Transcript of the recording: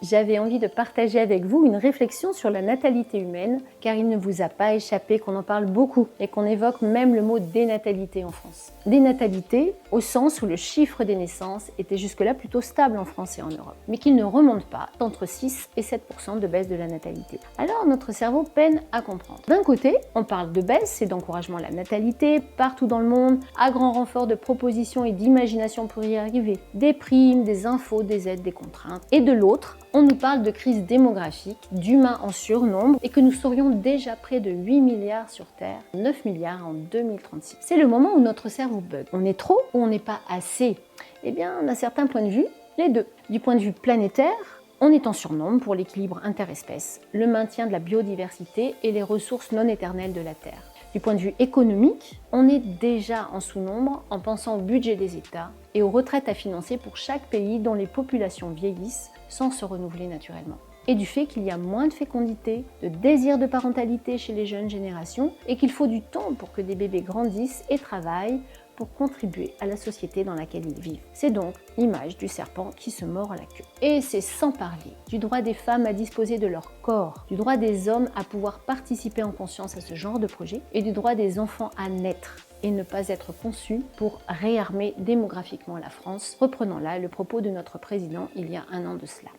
J'avais envie de partager avec vous une réflexion sur la natalité humaine, car il ne vous a pas échappé qu'on en parle beaucoup et qu'on évoque même le mot dénatalité en France. Dénatalité au sens où le chiffre des naissances était jusque-là plutôt stable en France et en Europe, mais qu'il ne remonte pas d'entre 6 et 7% de baisse de la natalité. Alors notre cerveau peine à comprendre. D'un côté, on parle de baisse et d'encouragement à la natalité partout dans le monde, à grand renfort de propositions et d'imagination pour y arriver, des primes, des infos, des aides, des contraintes. Et de l'autre, on nous parle de crise démographique, d'humains en surnombre et que nous serions déjà près de 8 milliards sur Terre, 9 milliards en 2036. C'est le moment où notre cerveau bug. On est trop ou on n'est pas assez? Eh bien, d'un certain point de vue, les deux. Du point de vue planétaire, on est en surnombre pour l'équilibre interespèces, le maintien de la biodiversité et les ressources non éternelles de la Terre. Du point de vue économique, on est déjà en sous-nombre en pensant au budget des États et aux retraites à financer pour chaque pays dont les populations vieillissent sans se renouveler naturellement. Et du fait qu'il y a moins de fécondité, de désir de parentalité chez les jeunes générations et qu'il faut du temps pour que des bébés grandissent et travaillent pour contribuer à la société dans laquelle ils vivent. C'est donc l'image du serpent qui se mord la queue. Et c'est sans parler du droit des femmes à disposer de leur corps, du droit des hommes à pouvoir participer en conscience à ce genre de projet et du droit des enfants à naître et ne pas être conçus pour réarmer démographiquement la France. Reprenons là le propos de notre président il y a un an de cela.